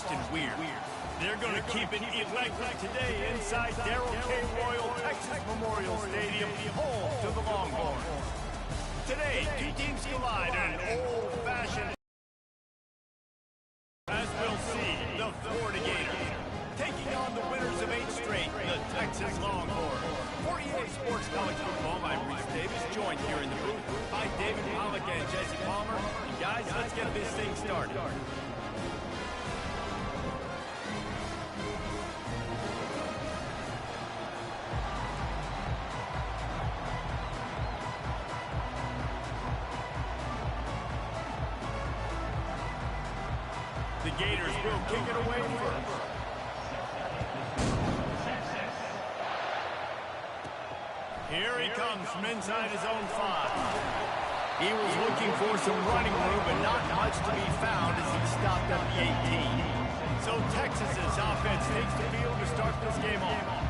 Boston weird. They're going to keep it electric today inside Darrell K. Royal Texas Memorial Stadium, home to the Longhorns. Today, two teams collide in an old-fashioned, as we'll see, the Florida Gators taking on the winners of 8 straight, the Texas Longhorns. For EA Sports College Football, I'm Reese Davis, joined here in the booth by David Pollack and Jesse Palmer. And guys, let's get this thing started. The Gators will kick it away first. Here he comes from inside his own 5. He was looking for some running room, but not much to be found as he stopped at the 18. So Texas's offense takes the field to start this game off.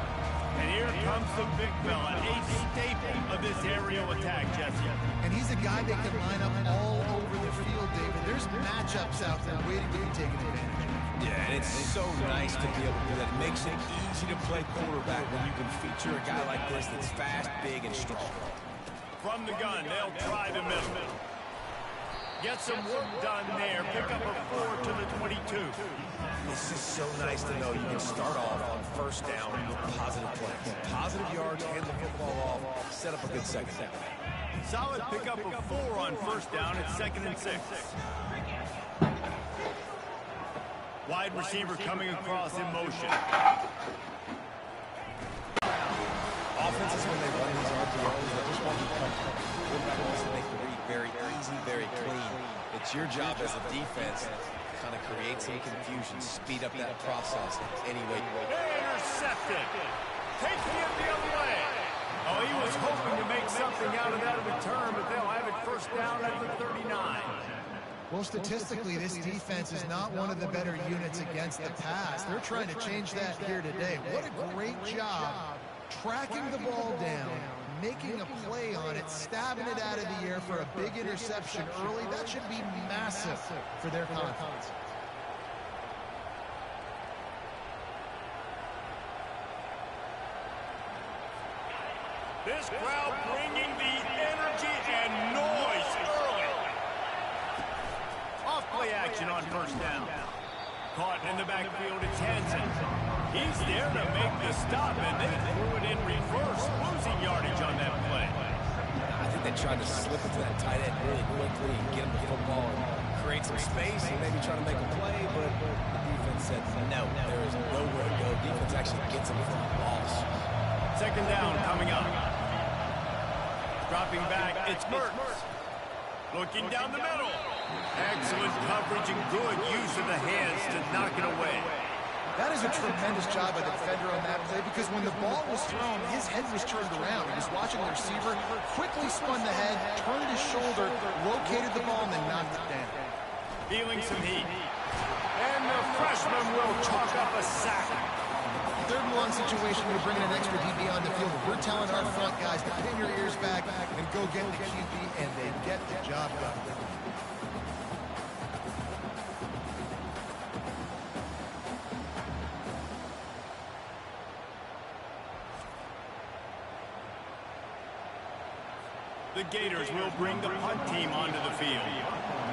And here comes the big fella, a staple of this aerial attack, Jesse. And he's a guy that can line up all over the field, David. There's matchups out there waiting to be taken advantage of. Yeah, and it's so nice to be able to do that. It makes it easy to play quarterback when you can feature a guy like this that's fast, big, and strong. From the gun, they'll try the middle. Get some work done there. Pick up a 4 to the 22. This is so nice to know you can start off on first down with positive plays. Positive yards, hand the football off, set up a good second down. Solid pickup of 4 on first down at 2nd and 6. Wide receiver coming across in motion. Offenses, when they run these RPOs, they just want to be comfortable. Quarterback wants to make the read very easy, very clean. It's your job as a defense to kind of create some confusion, speed up that process any way you want. Intercepted. Taking it the other way. Oh, he was hoping to make something out of that return, but they'll have it first down at the 39. Well, statistically, this defense is not one of the better units against the pass. They're trying to change that here today. What a great job tracking the ball down, making a play on it, stabbing it out of the air for a big interception early. That should be massive for their confidence. This crowd bringing the energy and noise early. Off-play action on first down. Caught in the backfield, it's Hansen. He's there to make the stop, and they threw it in reverse, losing yardage on that play. I think they tried to slip it to that tight end really quickly and get him the football and create some space and maybe try to make a play, but the defense said no, there is nowhere to go. Defense actually gets him for a loss. Second down coming up. Dropping back, it's Mertz. Looking down the middle. Excellent coverage and good use of the hands to knock it away. That is a tremendous job by the defender on that play because when the ball was thrown, his head was turned around. He was watching the receiver, quickly spun the head, turned his shoulder, located the ball, and then knocked it down. Feeling some heat. And the freshman will chalk up a sack. Third and long situation, we're bringing an extra DB on the field. We're telling our front guys to pin your ears back and go get the QB, and they get the job done. The Gators will bring the punt team onto the field.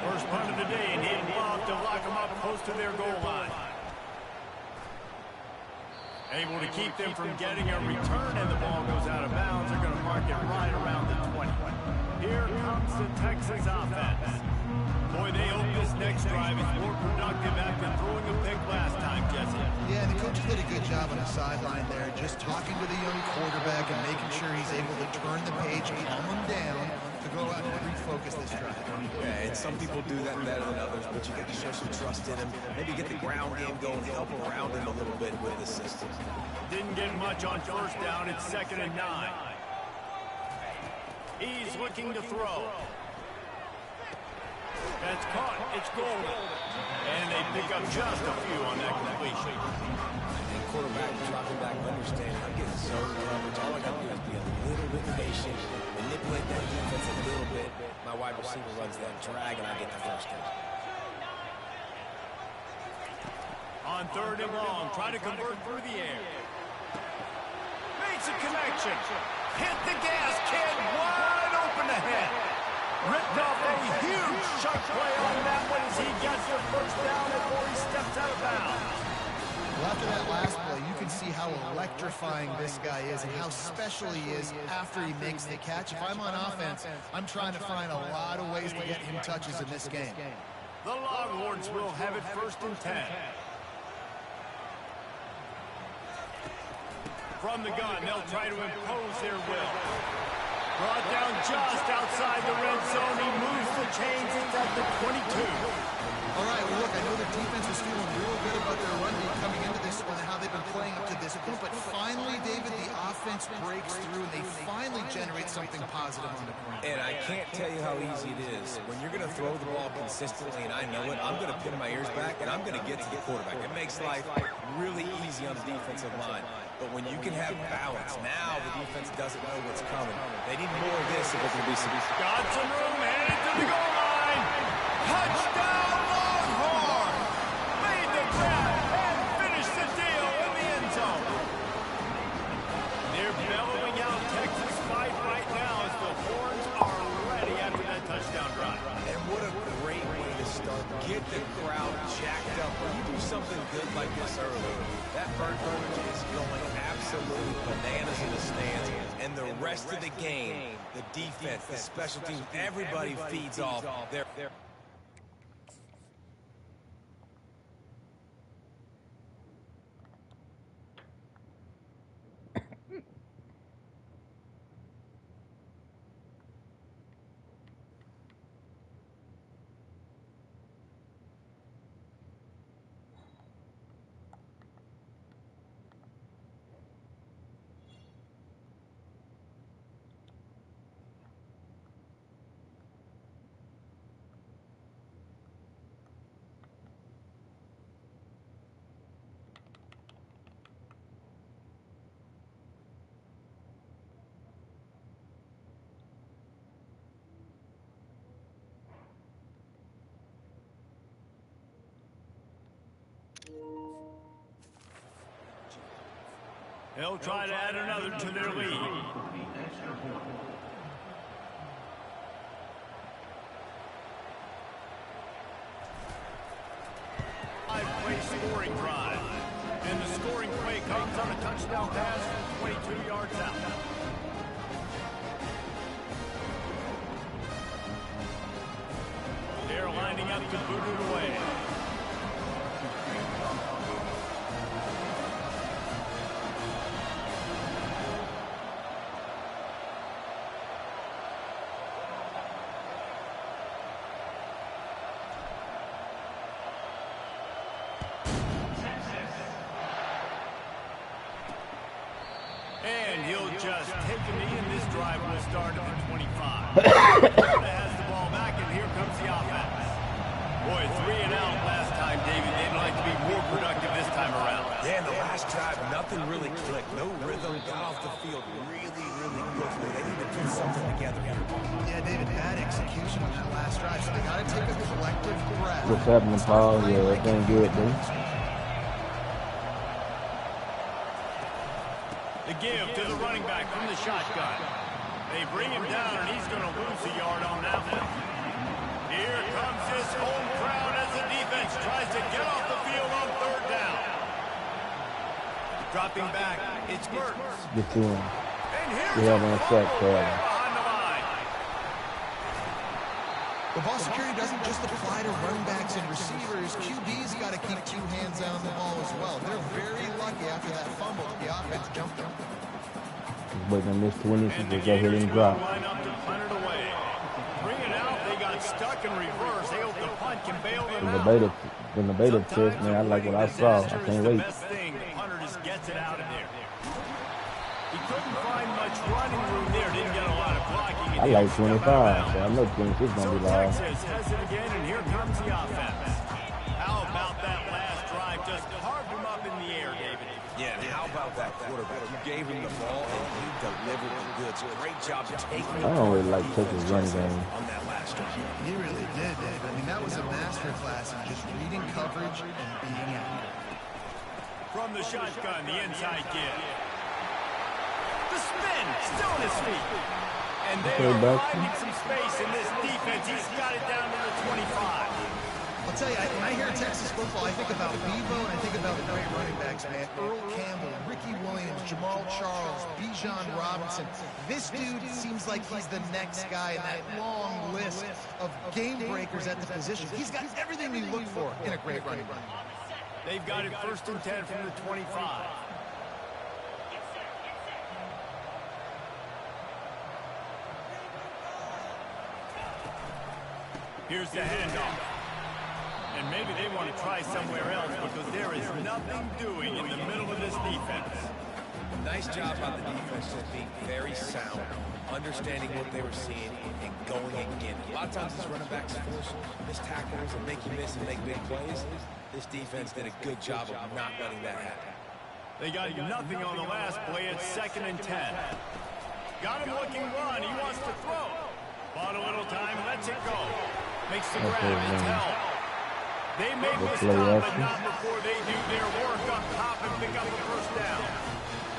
First punt of the day, and he'll block to lock them up close to their goal line. Able to keep them from getting a return, and the ball goes out of bounds. They're going to mark it right around the 20. Here comes the Texas offense. Boy, they hope this next drive is more productive after throwing a pick last time, Jesse. Yeah, and the coaches did a good job on the sideline there, just talking to the young quarterback and making sure he's able to turn the page, calm him down, to go out and refocus this drive. Yeah, and some people do that better than others, but you got to show some trust in him. Maybe get the ground game going, help around him a little bit with the system. Didn't get much on first down. It's 2nd and 9. He's looking to throw. That's caught. It's golden. And they pick up just a few on that completion. And quarterback dropping back, understanding, I'm getting zone coverage. All I got to do is be a little bit patient, manipulate that defense a little bit. My wide receiver runs that drag, and I get the first down. On 3rd and long, try to convert through the air. Makes a connection. Hit the gas, kid. Wide open ahead. Ripped off a huge sharp play on that one as he gets the first down before he steps out of bounds. Well, after that last play, you can see how electrifying this guy is and how special he is after he makes the catch. If I'm on offense, I'm trying to find a lot of ways to get him touches in this game. The Longhorns will have it 1st and 10. From the gun, they'll try to impose their will. Brought down just outside the red zone. He moves the chains. It's at the 22. All right, well, look, I know the defense was feeling real good about their run game coming into this one and how they've been playing up to this point, but finally, David, the offense breaks through and they finally generate something positive on the ground. And I can't tell you how easy it is. When you're going to throw the ball consistently, and I know it, I'm going to pin my ears back, and I'm going to get to the quarterback. It makes life really easy on the defensive line. But when you can have balance, now the defense doesn't know what's coming. They need more of this if it's going to be successful. Got some room, headed to the goal line. Touchdown, Longhorn! Made the grab and finished the deal in the end zone. They're bellowing out Texas fight right now as the Horns are ready after that touchdown drive. And what a great way to start. Get the crowd jacked up. When you do something good like this early, that bird footage is going absolutely bananas in the stands. And the rest of the game, the defense, the special teams, everybody feeds off their They'll try to add another to their lead. Five-play scoring drive. And the scoring play comes on a touchdown pass from 22 yards out. They're lining up to boot it away. And he'll just take a knee, and this drive will start at the 25. Florida has the ball back, and here comes the offense. Boy, 3 and out last time, David. They'd like to be more productive this time around. Yeah, in the last drive, nothing really clicked. No rhythm, got off the field really quickly. They need to do something together here. Yeah, David, bad execution on that last drive, so they got to take a collective breath. What's happening, Paul? Yeah, that ain't good, dude. The give to the running back from the shotgun. They bring him down, and he's going to lose a yard on that one. Here comes his home crowd as the defense tries to get off the field on 3rd down. Dropping back, it's Mertens. Get to him. And here's We have one sack, behind the line. The ball security doesn't just apply to running backs and receivers. QB's got to keep 2 hands on the ball as well. They're very lucky after that fumble that the offense jumped them. But on this 20, so just go ahead and drop. Line up to punt it away. Bring it out. They got stuck in reverse. They hope the punt can bail them out. In the beta test, man, I like what I saw. I can't wait. The best thing, the punter just gets it out of there. He couldn't find much running room there. Didn't get a lot of blocking. I like 25, so I know 26 is going to be loud. Texas has it again, and here comes the offense. How about that last drive? Just carved him up in the air, David. Yeah, and how about that quarterback? You gave him the ball, and he delivered the goods. Great job taking it. I don't really like Texas running game. On that last drive. He really did, Dave. I mean, that was a masterclass in just reading coverage and being accurate. From the shotgun, the inside give. The spin, still on his feet. And they are finding some space in this defense. He's got it down to the 25. I'll tell you, when I hear Texas football, I think about Bevo and I think about the great running backs, man. Earl Campbell, Ricky Williams, Jamal Charles, Bijan Robinson. This dude seems like he's the next guy in that long list of game breakers at the position. He's got everything we look for in a great running back. They've got it 1st and 10 from the 25. Here's the handoff. And maybe they want to try somewhere else because there is nothing doing in the middle of this defense. Nice job by the defense just being very sound, understanding what they were seeing, and going again. A lot of times this running backs force missed tackles and make you miss and make big plays. This defense did a good job of not letting that happen. They got nothing on the last play. It's 2nd and 10. Got him looking run. He wants to throw. Bought a little time, lets it go. Makes the grab. It's held. They may miss time, but not before they do their work up top and pick up the 1st down.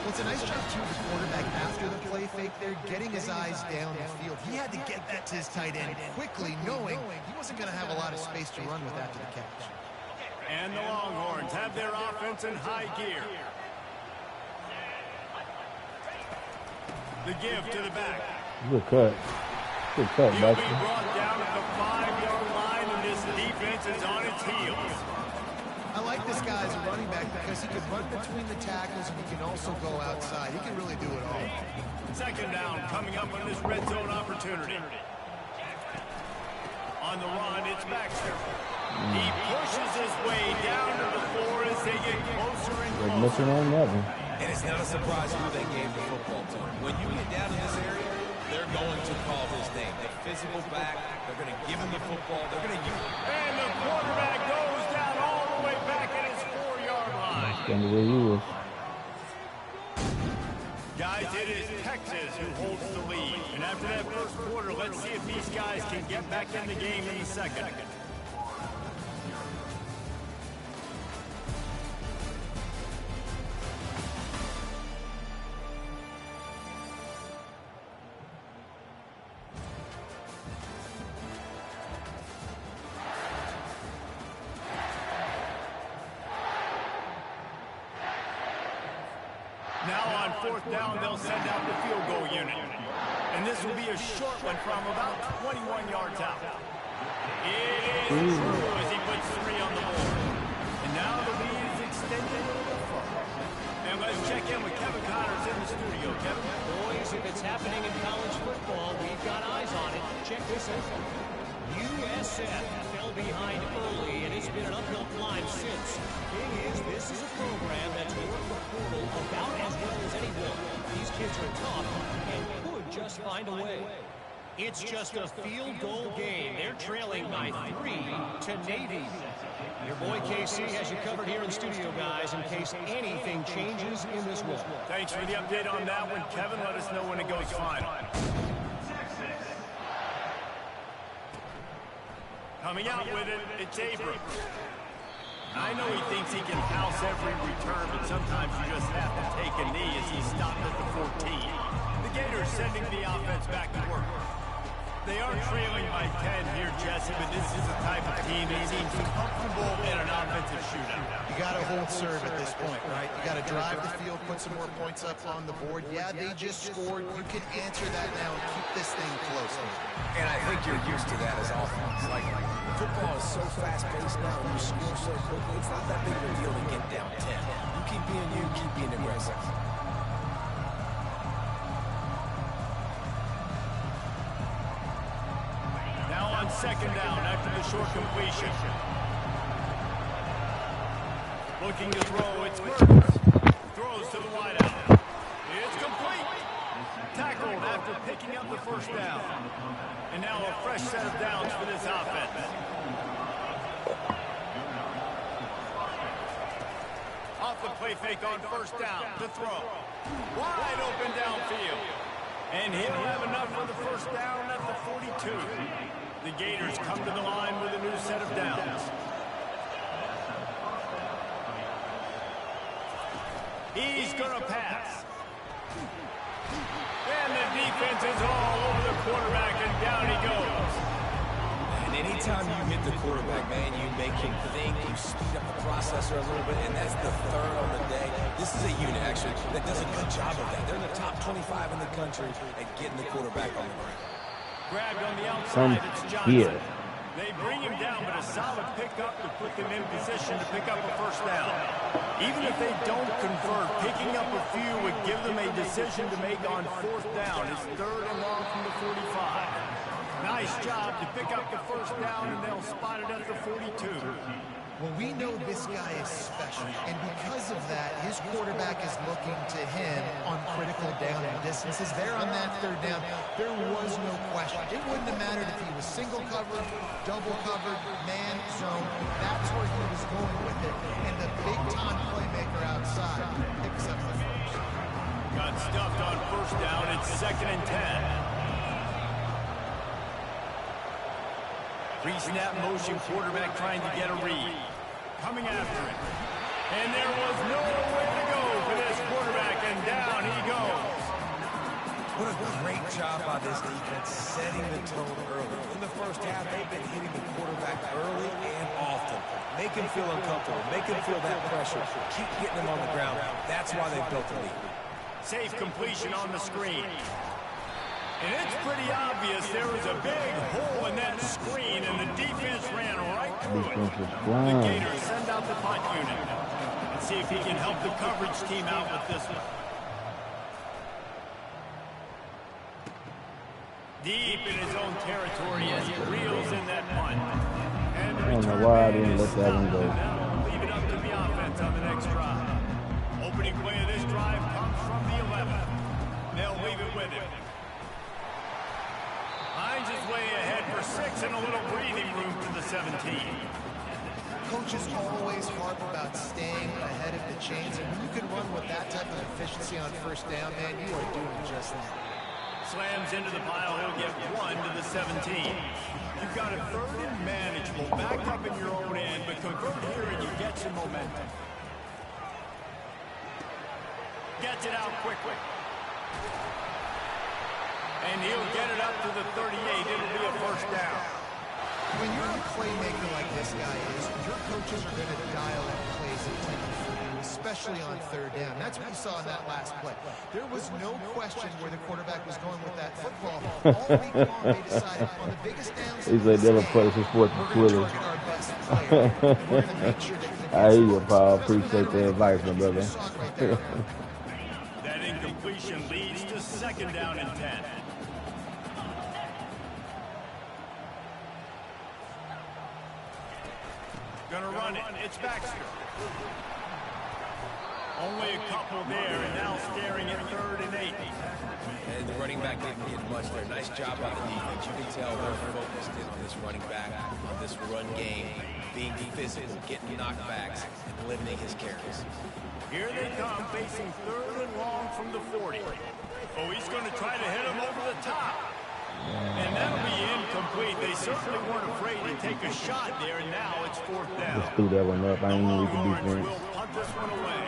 Well, it's a nice job, too, of the quarterback after the play fake there, getting his eyes down the field. He had to get that to his tight end quickly, knowing he wasn't going to have a lot of space to run with after the catch. And the Longhorns have their offense in high gear. The give to the back. Good cut. Good cut, He'll be Baxter. brought down at the 5-yard line, and this defense is on its heels. I like this guy as a running back because he can run between the tackles and he can also go outside. He can really do it all. 2nd down coming up on this red zone opportunity. On the run, it's Baxter. He pushes his way down to the floor as they get closer and They're closer. missing on that one. And it's not a surprise who they gave the football to. When you get down in this area, they're going to call his name. The physical back, they're going to give him the football. They're going to use it. And the quarterback goes down all the way back at his 4-yard line. Stand where he was. Guys, it is Texas who holds the lead. And after that 1st quarter, let's see if these guys can get back in the game in the 2nd. Now on 4th down, they'll send out the field goal unit. And this will be a short one from about 21 yards out. It is true as he puts 3 on the board. And now the lead is extended a little further. And let's check in with Kevin Connors in the studio. Kevin? Boys, if it's happening in college football, we've got eyes on it. Check this out. USF fell behind early, and it's been an uphill climb since. Thing is, this is a program that's worked the portal about as well as anyone. These kids are tough and could just find a way. It's just a field goal game. They're trailing by 3 to Navy. Your boy KC has you covered here in the studio, guys, in case anything changes in this one. Thanks for the update on that one, Kevin. Let us know when it goes final. Coming out with it, it's Abrams. I know he thinks he can house every return, but sometimes you just have to take a knee as he stopped at the 14. The Gators sending the offense back to work. They are trailing by 10 here, Jesse, but this is the type of team that seems comfortable in an offensive shootout. You got to hold serve at this point, right? You got to drive the field, put some more points up on the board. Yeah, they just scored. You can answer that now and keep this thing close. And I think you're used to that as offense. Like, football is so fast-paced now, and you score so quickly, it's not that big of a deal to get down 10. You keep being aggressive. Now on 2nd down after the short completion. Looking to throw, it's Mertens. Throws to the wideout. It's complete. Tackled after picking up the 1st down. And now a fresh set of downs for this offense. Off the play fake on 1st down. The throw. Wide open downfield. And he'll have enough for the 1st down at the 42. The Gators come to the line with a new set of downs. He's going to pass. And the defense is all over the quarterback, and down he goes. And anytime you hit the quarterback, man, you make him think, you speed up the processor a little bit, and that's the third on the day. This is a unit, actually, that does a good job of that. They're in the top 25 in the country at getting the quarterback on the ground. Grabbed on the outside, it's Johnson. Here. They bring him down, but a solid pickup to put them in position to pick up a first down. Even if they don't convert, picking up a few would give them a decision to make on fourth down. It's 3rd and long from the 45. Nice job to pick up the first down, and they'll spot it at the 42. Well, we know this guy is special, and because of that, his quarterback is looking to him on critical down and distances. There on that 3rd down, there was no question. It wouldn't have mattered if he was single covered, double covered, man, zone. That's where he was going with it, and the big-time playmaker outside picks up the first. Got stuffed on first down. It's 2nd and 10. Pre-snap motion, quarterback trying to get a read. Coming after it. And there was nowhere to go for this quarterback, and down he goes. What a great job by this defense setting the tone early. In the first half, they've been hitting the quarterback early and often. Make him feel uncomfortable. Make him feel that pressure. Keep getting him on the ground. That's why they built the lead. Safe completion on the screen. And it's pretty obvious there was a big hole in that screen, and the defense ran right through it. The Gators send out the punt unit. Let's see if he can help the coverage team out with this one. Deep in his own territory as he reels in that punt. And the I don't know why I didn't let that one go. Leave it up to the offense on the next drive. Opening play of this drive comes from the 11. They'll leave it with him. Finds his way ahead for 6 and a little breathing room to the 17. Coaches always harp about staying ahead of the chains, and when you can run with that type of efficiency on first down, man, you are doing just that. Slams into the pile. He'll get 1 to the 17. You've got a 3rd and manageable. Back up in your own end, but convert here and you get some momentum. Gets it out quickly. And he'll get it up to the 38. It'll be a first down. When you're a playmaker like this guy is, your coaches are going to dial up plays intended for you, especially on 3rd down. That's what we saw in that last play. There was no question where the quarterback was going with that football. All week long, they decided on the biggest downs. He's like, they'll play some sports for Twitter. I hear you, Paul. Appreciate the advice, my brother. That incompletion leads to 2nd down and 10. Gonna run it. It's Baxter. Only a couple there, and now staring at 3rd and 8. And the running back didn't get much there. Nice job by the defense. You can tell they're focused in on this running back, on this run game, being physical, getting knockbacks, and limiting his carries. Here they come, facing 3rd and long from the 40. Oh, he's going to try to hit him over the top. And that'll be incomplete. They certainly weren't afraid to take a shot there, and now it's 4th down. Just threw that one up. I ain't even read the Longhorns defense. will punt this one away.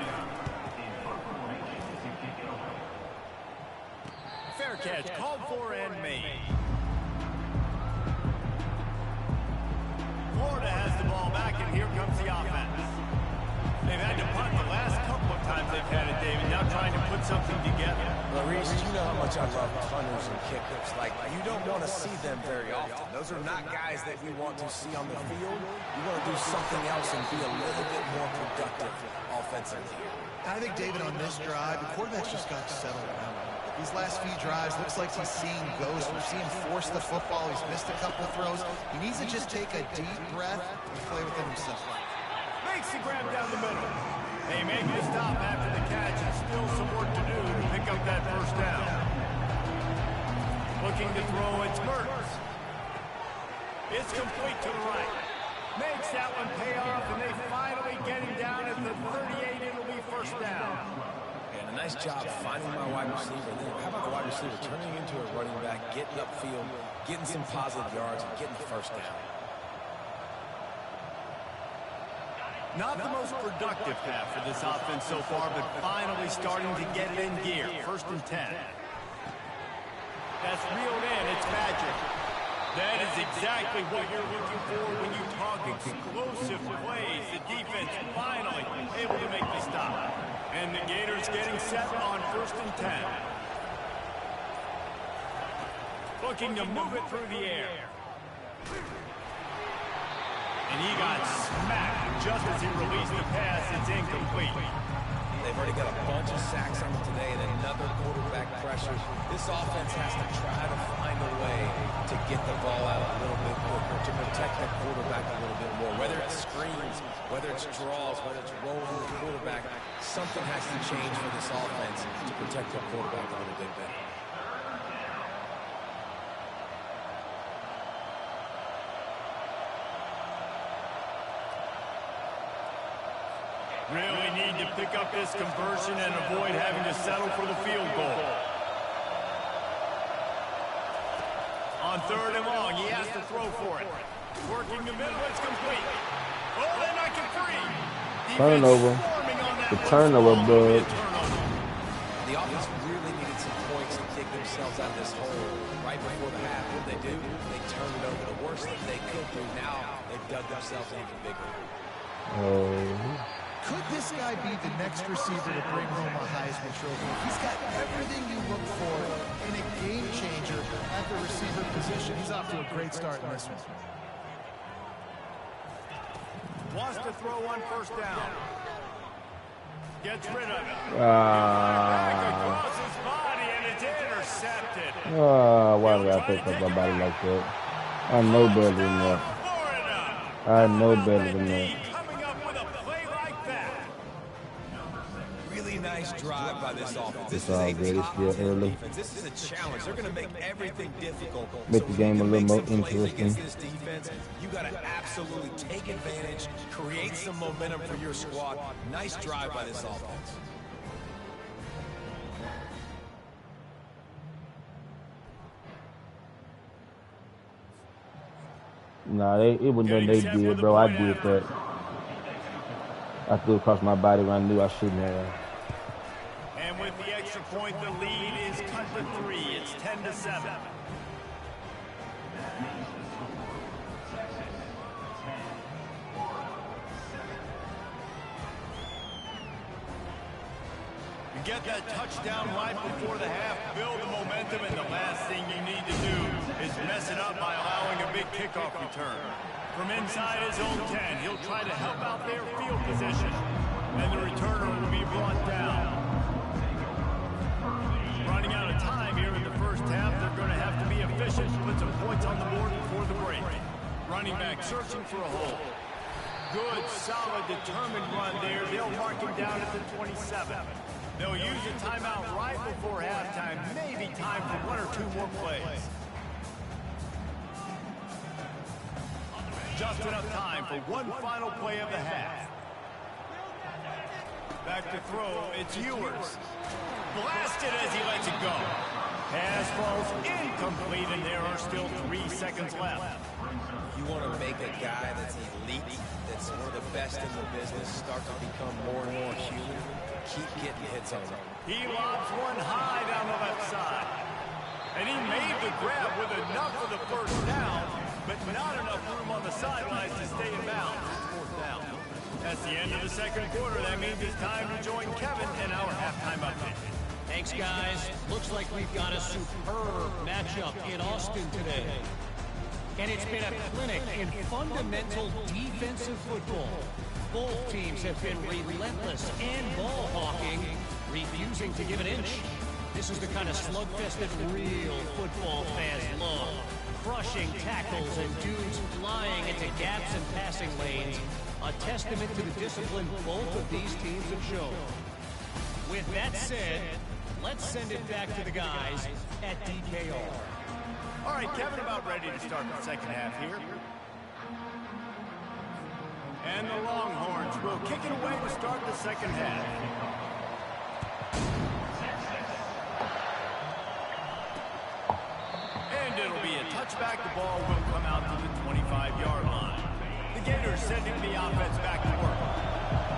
Fair catch, called for and made. Florida has the ball back, and here comes the offense. They've had to punt the last couple of times they've had it, David. Now trying to put something together. Well, Reese, you know how much I love punters and kickers. Like, you don't want to see them very often. Those are not guys that we want to see on the field. You want to do something else and be a little bit more productive offensively. I think, David, on this drive, the quarterback's just got to settle down. These last few drives, looks like he's seeing ghosts. We're seeing force the football. He's missed a couple of throws. He needs to just take a deep breath and play within himself. Makes the grab down the middle. They make the stop after the catch, and still some work to do to pick up that first down. Looking to throw, it's Mertens. It's complete to the right. Makes that one pay off, and they finally get him down at the 38. It'll be first down. And a nice job finding my wide receiver. Then how about the wide receiver turning into a running back, getting upfield, getting some positive yards, and getting the first down. Not the most productive half for this offense so far, but finally starting to get it in gear. 1st and 10. That's reeled in. It's magic. That is exactly what you're looking for when you talk explosive plays. The defense finally able to make the stop. And the Gators getting set on 1st and 10. Looking to move it through the air. And he got smacked just as he released the pass. It's incomplete. They've already got a bunch of sacks on them today and another quarterback pressure. This offense has to try to find a way to get the ball out a little bit quicker, to protect that quarterback a little bit more. Whether it's screens, whether it's draws, whether it's rolling the quarterback, something has to change for this offense to protect the quarterback a little bit better. Really need to pick up this conversion and avoid having to settle for the field goal. On 3rd and long, he has to throw for it. Working the middle, it's complete. Oh, they're not free. Turnover. The turnover, bud. The offense really needed some points to dig themselves out of this hole right before the half. What they do, they turn it over. The worst that they could do now, they've dug themselves even bigger. Oh. Could this guy be the next receiver to bring home a Heisman Trophy? He's got everything you look for in a game changer at the receiver position. He's off to a great start in this one. Wants to throw on 1st down. Gets rid of it. Back across his body, and it's intercepted. Why did I pick up my body like that? I know better than that. I know better than that. Nice drive by this offense. This is all good. It's still early. Defense. This is a challenge. They're going to make everything difficult. Make the game a little more interesting. This defense, you got to absolutely take advantage, create some momentum for your squad. Nice drive by this offense. Nah, it wasn't nothing they did, bro. I did that. I threw across my body when I knew I shouldn't have. And with the extra point, the lead is cut to 3. It's 10-7. You get that touchdown right before the half, build the momentum, and the last thing you need to do is mess it up by allowing a big kickoff return. From inside his own 10, he'll try to help out their field position, and the returner will be brought down. Running out of time here in the 1st half, they're going to have to be efficient to put some points on the board before the break. Running back searching for a hole. Good, solid, determined run there. They'll mark him down at the 27. They'll use a timeout right before halftime. Maybe time for 1 or 2 more plays. Just enough time for one final play of the half. Back to throw, it's Ewers. Blasted as he lets it go. Pass falls incomplete, and there are still 3 seconds left. You want to make a guy that's elite, that's one of the best in the business, start to become more and more human. Keep getting hits on him. He lobs one high down the left side. And he made the grab with enough for the 1st down, but not enough room on the sidelines to stay in bounds. 4th down. That's the end of the 2nd quarter. That means it's time to join Kevin in our halftime update. Thanks, guys. Looks like we've got a superb matchup in Austin today. And it's been a clinic in fundamental defensive football. Both teams have been relentless and ball-hawking, refusing to give an inch. This is the kind of slugfest that real football fans love. Crushing tackles and dudes flying into gaps and passing lanes. A testament to the discipline both of these teams have shown. With that said, let's send it back to the guys at DKR. All right, Kevin, about ready to start the 2nd half here. And the Longhorns will kick it away to start the 2nd half. And it'll be a touchback. The ball will come out to the 25-yard line. The Gators sending the offense back to work.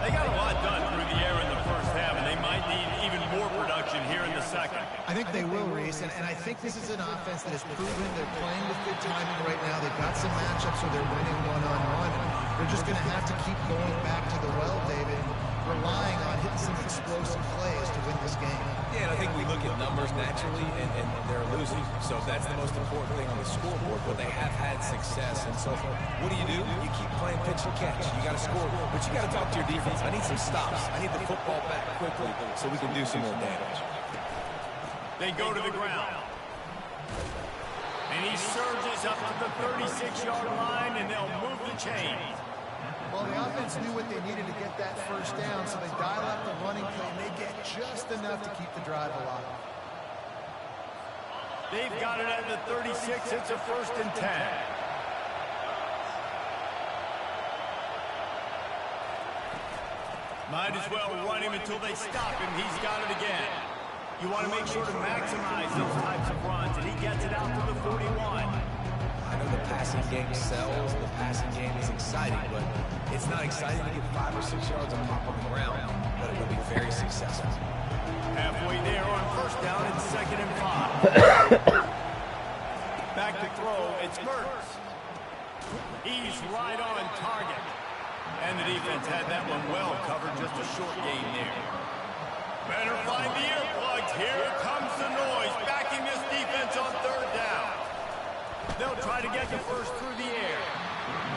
They got a lot done through the air in the first half, and they might need even more production here in the second. I think they will, Reese, and I think this is an offense that has proven they're playing with good timing right now. They've got some matchups where they're winning one-on-one. They're just going to have to keep going back to the well, David, relying on hitting some explosive plays to win this game. Yeah, and I think we look at numbers naturally, and they're losing. So that's the most important thing on the scoreboard, but they have had success. And so what do? You keep playing pitch and catch. You got to score, but you got to talk to your defense. I need some stops. I need the football back quickly so we can do some more damage. They go to the ground. And he surges up to the 36-yard line, and they'll move the chains. Well, the offense knew what they needed to get that first down, so they dial up the running play, and they get just enough to keep the drive alive. They've got it at the 36. It's a 1st and 10. Might as well run him until they stop him. He's got it again. You want to make sure to maximize those types of runs, and he gets it out to the 41. I know the passing game sells, the passing game is exciting, but it's not exciting to get 5 or 6 yards of pop on the ground, but it will be very successful. Halfway there on 1st down, it's 2nd and 5. Back to throw, it's Mertz. He's right on target. And the defense had that one well covered, just a short gain there. Better find the earplugs. Here comes the noise, backing this defense on 3rd down. They'll try to get the first through the air.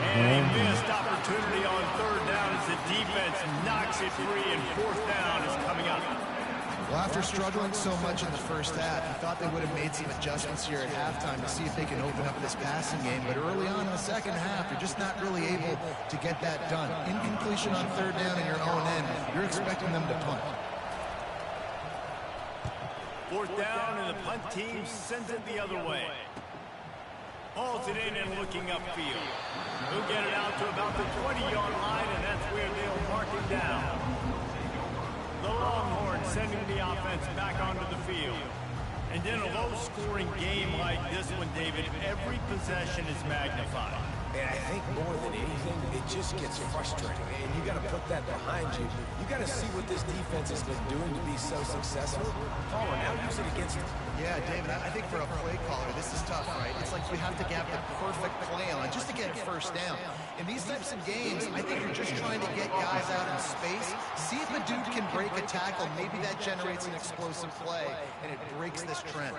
And a missed opportunity on 3rd down as the defense knocks it free, and 4th down is coming up. Well, after struggling so much in the first half, you thought they would have made some adjustments here at halftime to see if they can open up this passing game. But early on in the second half, they're just not really able to get that done. Incompletion on 3rd down in your own end, you're expecting them to punt. 4th down, and the punt team sends it the other way. Hauls it in and looking upfield. He'll get it out to about the 20-yard line, and that's where they'll mark it down. The Longhorns sending the offense back onto the field. And in a low-scoring game like this one, David, every possession is magnified. And I think more than anything, it just gets frustrating. And you got to put that behind you. You got to see what this defense has been doing to be so successful. Caller, now use it against them. Yeah, David, I think for a play caller, this is tough, right? It's like you have to have the perfect play on just to get 1st down. In these types of games, I think you're just trying to get guys out in space, see if a dude can break a tackle. Maybe that generates an explosive play, and it breaks this trend.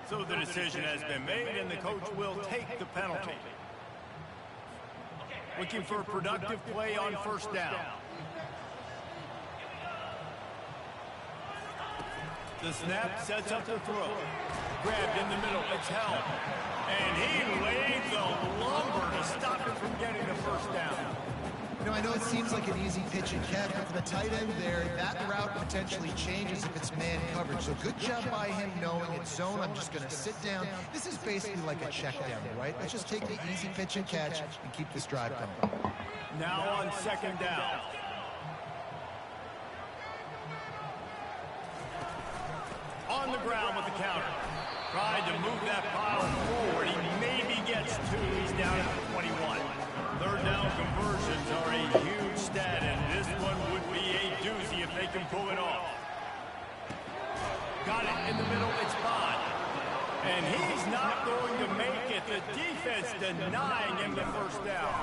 So the decision has been made, and the coach will take the penalty. Looking for a productive play on 1st down. The snap sets up the throw. Grabbed in the middle, it's held. And he laid the lumber to stop it from getting the 1st down. You know, I know it seems like an easy pitch and catch, but for the tight end there, that route potentially changes if it's man coverage. So good job by him knowing it's zone. I'm just going to sit down. This is basically like a check down, right? Let's just take the easy pitch and catch and keep this drive going. Now on 2nd down. On the ground with the counter. Tried to move that pile forward. He maybe gets 2. He's down at the 21. 3rd down conversions are a huge stat, and this one would be a doozy if they can pull it off. Got it in the middle. It's Bond. And he's not going to make it. The defense denying him the 1st down.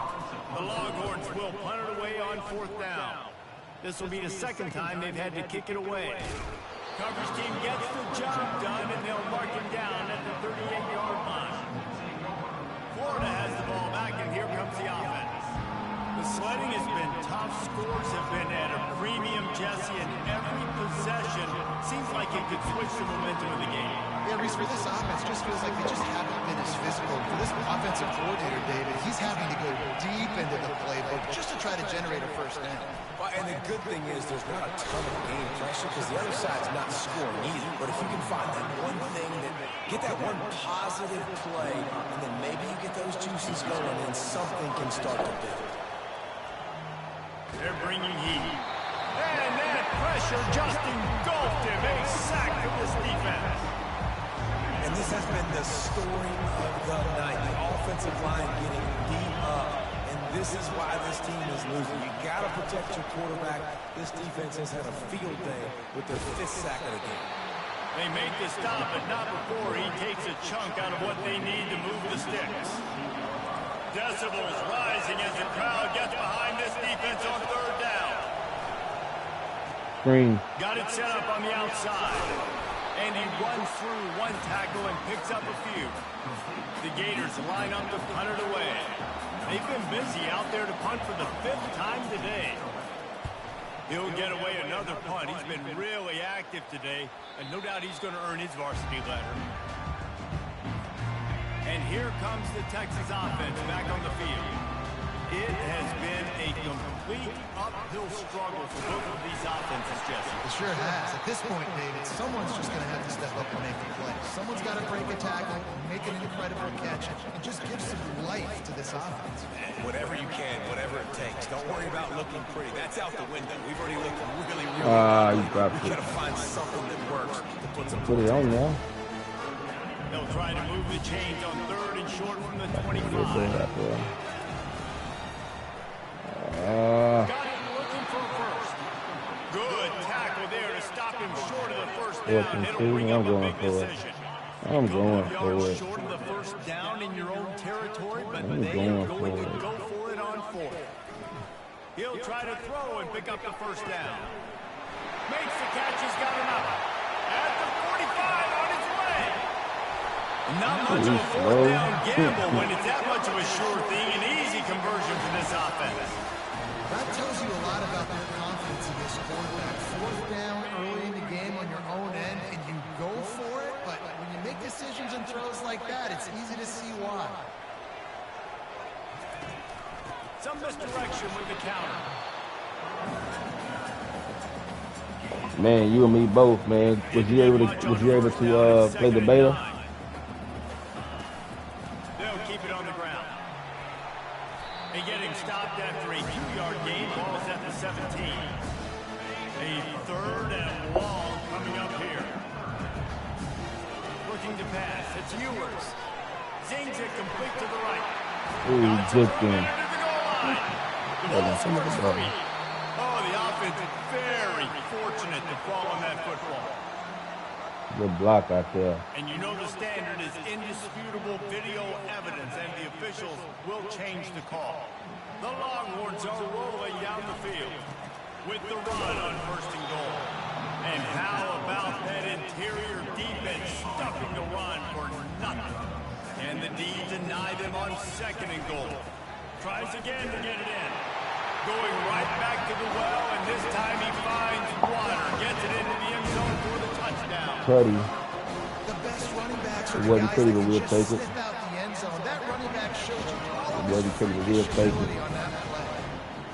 The Longhorns will punt it away on 4th down. This will be the 2nd time they've had to kick it away. Coverage team gets the job done, and they'll mark him down at the 38-yard line. Florida has the ball back, and here comes the offense. The sledding has been tough. Scores have been at a premium, Jesse, and every possession seems like it could switch the momentum of the game. Yeah, Reese, for this offense, just feels like they just haven't been as physical. For this offensive coordinator, David, he's having to go deep into the playbook just to try to generate a 1st down. And the good thing is there's not a ton of game pressure because the other side's not scoring either. But if you can find that one thing, get that one positive play, and then maybe you get those juices going and something can start to build. They're bringing heat. And that pressure just engulfed him. A sack for this defense. And this has been the story of the night. The offensive line getting beat up. And This is why this team is losing. You got to protect your quarterback. This defense has had a field day with their 5th sack of the game. They make the stop, but not before he takes a chunk out of what they need to move the sticks. Decibels rising as the crowd gets behind this defense on 3rd down. Green. Got it set up on the outside. And he runs through one tackle and picks up a few. The Gators line up to punt it away. They've been busy out there to punt for the 5th time today. He'll get away another punt. He's been really active today, and no doubt he's going to earn his varsity letter. And here comes the Texas offense back on the field. It has been a complete uphill struggle for both of these offenses, Jesse. It sure has. At this point, David, someone's just going to have to step up and make a play. Someone's got to break a tackle, make an incredible catch, and just give some life to this offense. Whatever you can, whatever it takes. Don't worry about looking pretty. That's out the window. We've already looked really you dropped it. it. Got to find something that works to put some Put it on now. They'll try to move the chains on 3rd and short from the 25. Got him looking for a first. Good tackle there to stop him short of the first down. It'll bring up a big decision. I'm going for it. Short of the first down in your own territory, but they are going to go for it on 4th. He'll try to throw and pick up the first down. Makes the catch. He's got enough. At the 45 on his way. Not much of a 4th down gamble when it's that much of a sure thing. An easy conversion for this offense. That tells you a lot about their confidence in this quarterback. 4th down early in the game on your own end, and you go for it, but when you make decisions and throws like that, it's easy to see why. Some misdirection with the counter. Man, you and me both, man. Was you able to play the beta? They'll keep it on the ground. They get him stopped after a 2-yard gain. Ball's at the 17. A 3rd and long coming up here. Looking to pass. It's Ewers. Zings it complete to the right. Ooh, good thing. Oh, the offense is very fortunate to fall on that football. Good block out there. And you know the standard is indisputable video evidence, and the officials will change the call. The Longhorns are rolling down the field with the run on 1st and goal. And how about that interior defense stuffing the run for nothing? And the D deny them on 2nd and goal. Tries again to get it in. Going right back to the well, and this time he finds water. Gets it into the end zone for the touchdown. Cuddy. The best running backs are It wasn't guys pretty, that but we'll just take it. sniff out the end zone. That running back showed you all It of wasn't his pretty, but we'll take it. ability on that play.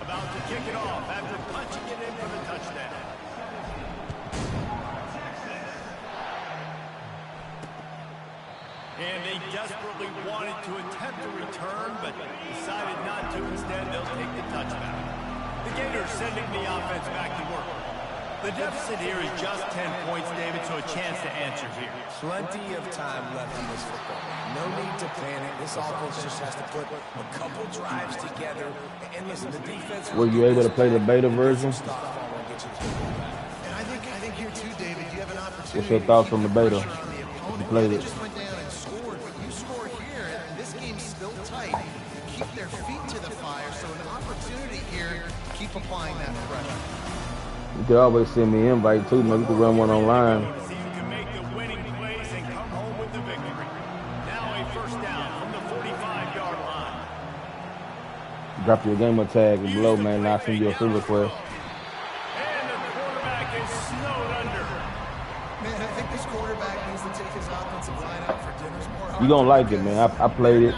About to kick it off after punching it in for the touchdown. And they desperately wanted to attempt a return, but decided not to. Instead, they'll take the touchback. The Gators sending the offense back to work. The deficit here is just 10 points, David, so a chance to answer here. Plenty of time left in this football. No need to panic. This offense just has to put a couple drives together. And listen, the defense... Were you able to play the beta version? And I think here too, David, you have an opportunity. What's your thoughts on the beta? You played it. Just went down and scored, but you score here, and this game's still tight. Keep their feet to the fire, so an opportunity here to keep applying that pressure. You could always send me an invite too, man. You could run one online. See who can make the winning plays and come home with the victory. Now a 1st down from the 45-yard line. Drop your gamer tag below, man, and I'll send you a friend request. And the quarterback is snowed under. Man, I think this quarterback needs to take his offensive line out for dinners more. You gonna like it, man. I played it.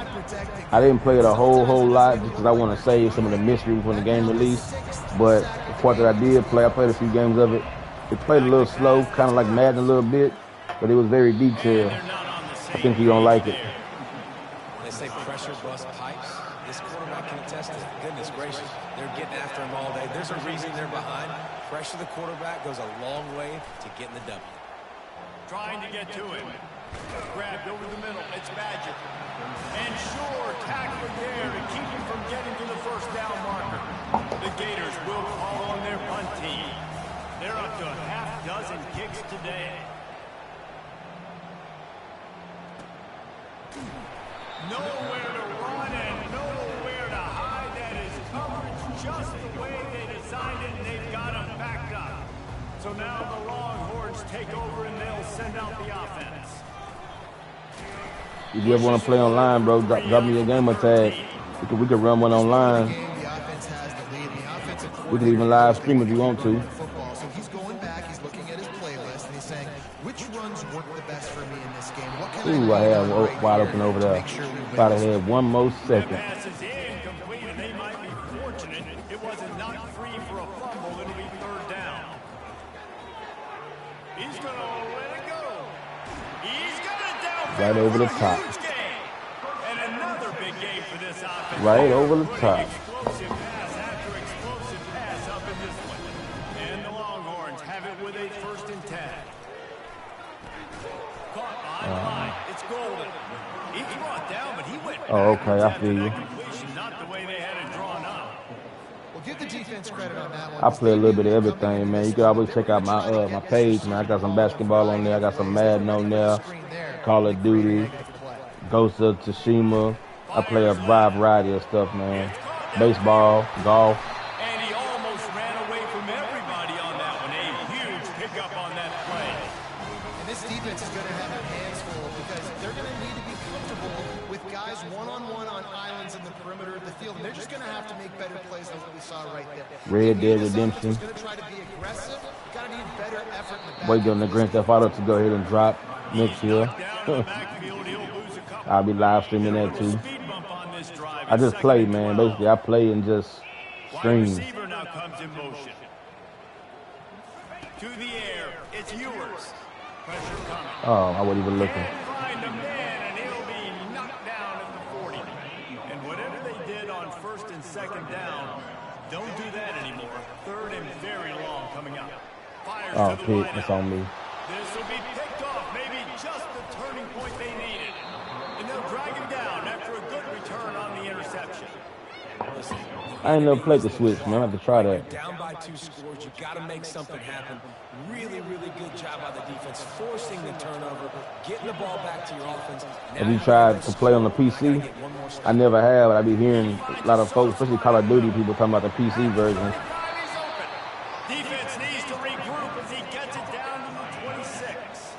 I didn't play it a whole lot just because I want to save some of the mystery when the game released. But the part that I did play, I played a few games of it. It played a little slow, kind of like Madden a little bit, but it was very detailed. I think you're gonna like it. They say pressure bust pipes. This quarterback can attest to it. Goodness gracious. They're getting after him all day. There's a reason they're behind. Pressure the quarterback goes a long way to getting the W. Trying to get to him. Grabbed over the middle. It's Badger. And sure, tackling there to keep him from getting to the first down marker. The Gators will call on their punt team. They're up to a half dozen kicks today. Nowhere to run and nowhere to hide. That is coverage just the way they designed it, and they've got them backed up. So now the Longhorns take over, and they'll send out the offense. If you ever want to play online, bro, drop me your gamer tag. We could run one online. We could even live stream if you want to. So he's going back, he's looking at his playlist, and he's saying, which runs work the best for me in this game? What can Ooh, I have wide open over there. If I'd have had one more second. Pass is incomplete, and they might be fortunate it wasn't not free for a fumble. It'll be third down. He's going to let it go. He's got it down. Right over the top. And another big game for this offense. Right over the top. Explosive pass after explosive pass up in this one. And the Longhorns have it with a 1st and 10. Caught behind the line. It's Golden. He's brought down, but he went back. Oh, okay, I feel you. Not the way they had it drawn up. Well, give the defense credit on that one. I play a little bit of everything, man. You can always check out my page, man. I got some basketball on there. I got some Madden on there. Call of Duty, Ghost of Tsushima. I play a wide variety of stuff, man. Baseball, golf. And he almost ran away from everybody on that one. A huge pickup on that play. And this defense is going to have their hands full because they're going to need to be comfortable with guys one-on-one on islands in the perimeter of the field. And they're just going to have to make better plays than what we saw right there. Red Dead Redemption. Going to try to be aggressive. Got to need better effort in the back. Wait on the Grand Theft Auto to go ahead and drop next year. I'll be live streaming that too. I just play, man. Basically, I play and just stream. Receiver now comes in motion. To the air, it's Ewers. Pressure coming. Oh, I wasn't even looking. And find a man, and he'll be knocked down at the 40. And whatever they did on 1st and 2nd down, don't do that anymore. 3rd and very long coming up. Fires Oh, to the pick. wideout. It's on me. This will be picked off, maybe just the turning point they needed. And they'll drag him down after a good return on the interception. Listen, I ain't never played the switch, man. I have to try that. down by 2 scores, you got to make something happen. Really, really good job by the defense, forcing the turnover, getting the ball back to your offense. Have you tried to play on the PC? I never have. I be hearing a lot of folks, especially Call of Duty people, talking about the PC version. Defense needs to regroup as he gets it down to the 26.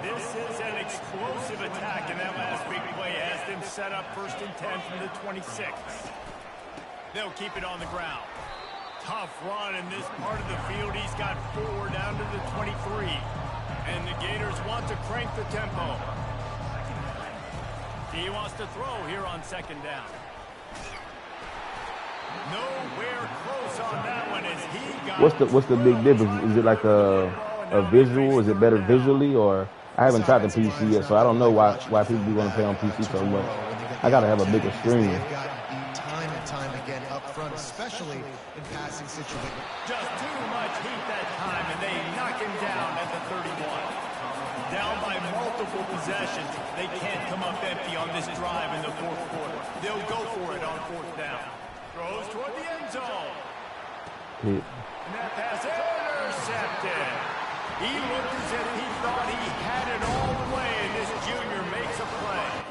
This is an explosive attack, and that last big play has them set up 1st and 10 from the 26. They'll keep it on the ground. Tough run in this part of the field. He's got 4 down to the 23. And the Gators want to crank the tempo. He wants to throw here on 2nd down. Nowhere close on that one as he got... What's the big difference? Is it like a visual? Is it better visually? Or I haven't tried the PC yet, so I don't know why people be want to play on PC so much. I got to have a bigger screen. Time and time again up front, especially in passing situations. Just too much heat that time, and they knock him down at the 31. Down by multiple possessions. They can't come up empty on this drive in the 4th quarter. They'll go for it on 4th down. Throws toward the end zone. Hit. And that pass intercepted. He looked as if he thought he had it all the way, and this junior makes a play.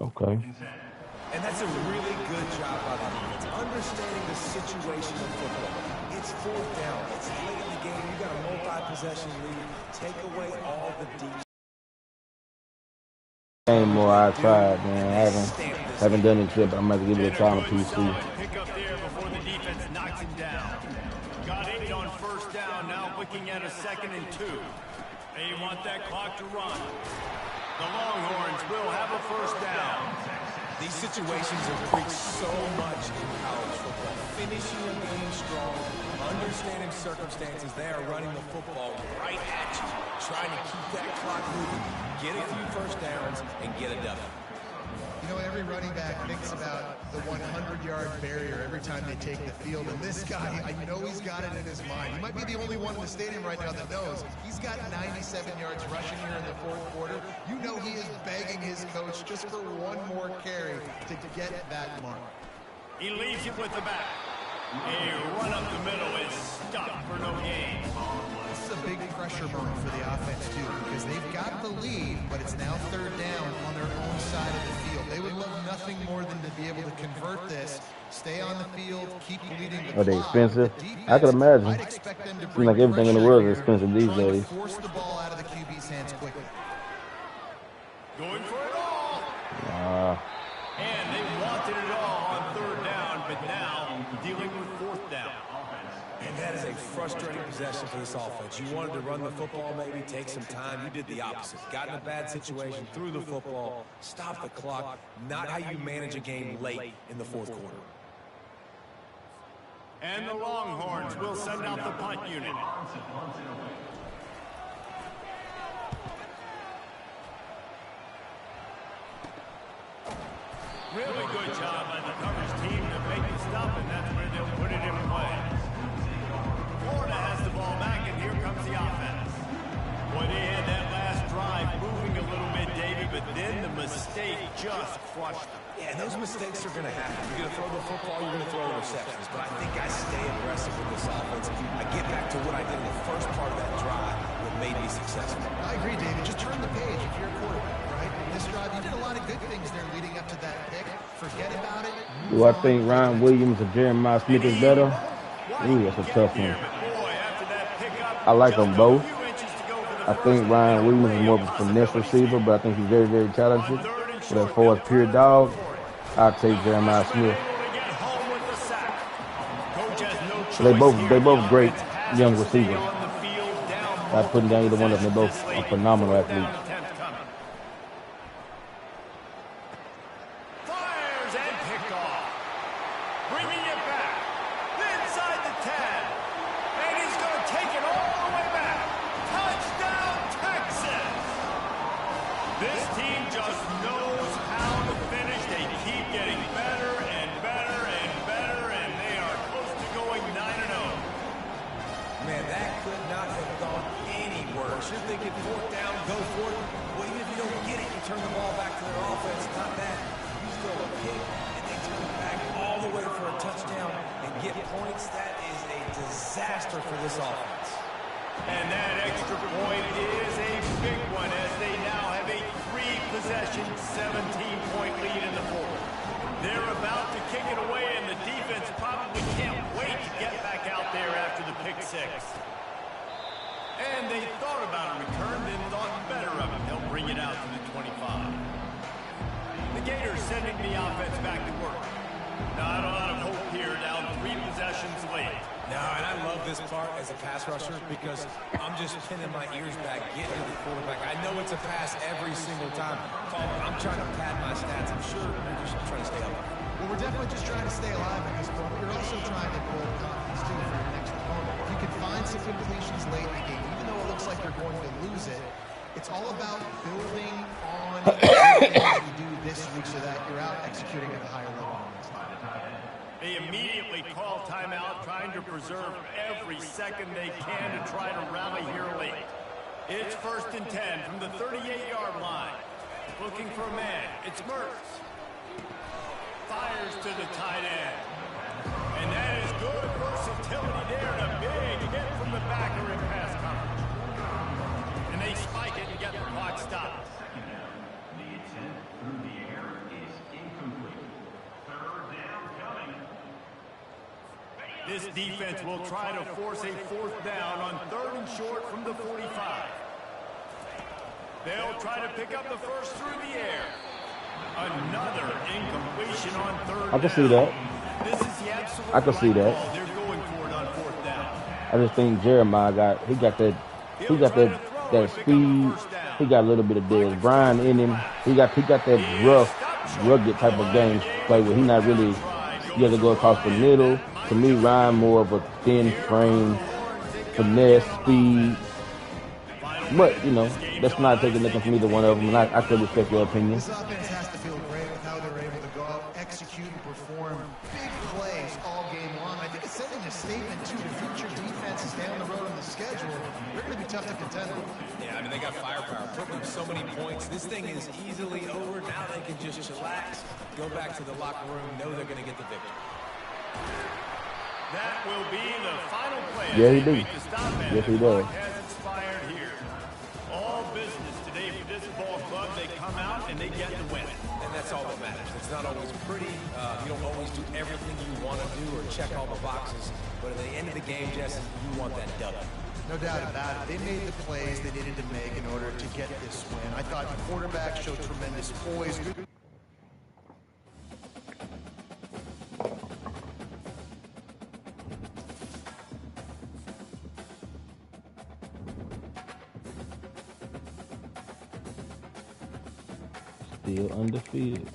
Okay. And that's a really good job by the defense, understanding the situation of football. It's 4th down. It's late in the game. You got a multi-possession lead. Take away all the defense. Game more I tried, man. I haven't done it yet, but I'm going to give it a try on the PC. Pick up there before the defense knocks him down. Got 8 on 1st down. Now with looking at a 2nd and 2. They want that clock to run. The Longhorns will have a first down. These situations are preached so much in college football. Finishing a game strong, understanding circumstances. They are running the football right at you, trying to keep that clock moving, get a few first downs, and get a W. You know, every running back thinks about the 100-yard barrier every time they take the field. And this guy, I know he's got it in his mind. He might be the only one in the stadium right now that knows. He's got 97 yards rushing here in the 4th quarter. You know he is begging his coach just for one more carry to get that mark. He leaves it with the back. A run up the middle is stuck for no gain. This is a big pressure moment for the offense, too, because they've got the lead, but it's now 3rd down on their own side of the field. They would love nothing more than to be able to convert this, stay on the field, keep leading the clock. Are they expensive? I could imagine. I'd expect them to Seems like everything in the world is expensive these days. Force the ball out of the QB's hands quickly. Going for it all. And they wanted it all on 3rd down, but now dealing with 4th down. And that is a frustrating possession for this offense. You wanted to run the football, maybe take some time. You did the opposite. Got in a bad situation, threw the football, stopped the clock. Not how you manage a game late in the 4th quarter. And the Longhorns will send out the punt unit. Really good job by the coverage team to make it stop, and that's where they'll put it in play. Florida has the ball back, and here comes the offense. Boy, they had that last drive moving a little bit, Davey, but then the mistake just crushed them. Yeah, those mistakes are going to happen. You're going to throw the football, you're going to throw interceptions. But I think I stay aggressive with this offense. I get back to what I did in the first part of that drive that made me successful. I agree, David. Just turn the page if you're a quarterback, right? In this drive, you did a lot of good things there leading up to that pick. Forget about it. Do I think Ryan Williams or Jeremiah Smith is better? Ooh, that's a tough one. I like them both. I think Ryan Williams is more of a finesse receiver, but I think he's very, very talented. But as far as pure dog, I'll take Jeremiah Smith. So they both great young receivers. Not putting down either one of them. They're both phenomenal athletes. Fires and pickoff. Bringing it back. Inside the 10. And he's going to take it all the way back. Touchdown, Texas. This team just knows how to finish. They keep getting better and better and better, and they are close to going 9-0. Man, that could not have gone any worse. You're thinking 4th down, go for it. Well, even if you don't get it, you turn the ball back to their offense. Not that. You throw a pick, and they turn it back all the way for a touchdown and get points. That is a disaster for this offense. And that extra point is a big one as they now have a 3-possession, 17-point lead in the 4th. They're about to kick it away, and the defense probably can't wait to get back out there after the pick 6. And they thought about a return, then thought better of it. They'll bring it out to the 25. The Gators sending the offense back to work. Not a lot of hope here, down 3 possessions late. No, and I love this part as a pass rusher because I'm just pinning my ears back, getting to the quarterback. I know it's a pass every single time. I'm trying to pad my stats. I'm sure you're just trying to stay up. Well, we're definitely just trying to stay alive at this point. We're also trying to build confidence, too, for your next opponent. If you can find some completions late in the game, even though it looks like you're going to lose it, it's all about building on the things you do this week so that you're out executing at a higher level. They immediately call timeout, trying to preserve every second they can to try to rally here late. It's 1st and 10 from the 38-yard line. Looking for a man. It's Mertz. Fires to the tight end. And that is good versatility there. And a big hit from the backer in pass coverage. And they spike it and get the clock stopped. The attempt through the air is incomplete. 3rd down coming. This defense will try to force a 4th down on 3rd and short from the 45. They'll try to pick up the first through the air. Another incompletion on 3rd down. I can see that. This is the absolute I can see that. ball. They're going for it on 4th down. I just think Jeremiah got that speed. He got a little bit of Dez Bryant in him. He got that rough, rugged type of game play where he not really, you have to go across the middle. To me, Ryan more of a thin frame, finesse, speed. But, you know, that's not taking nothing from either one of them, and I could respect your opinion. This offense has to feel great with how they're able to go out, execute, and perform big plays all game long. I think it's sending a statement, too, to future defenses down the road on the schedule. They're going to be tough to contend with. Yeah, I mean, they got firepower, putting up so many points. This thing is easily over. Now they can just relax, go back to the locker room, know they're going to get the victory. That will be the final play. Yeah, he did. Yes, he does. Has expired here. All business today for this ball club. They come out and they get the win. And that's all that matters. It's not always pretty. You don't always do everything you want to do or check all the boxes. But at the end of the game, Jesse, you want that W. No doubt about it. They made the plays they needed to make in order to get this win. I thought the quarterback showed tremendous poise. Still undefeated.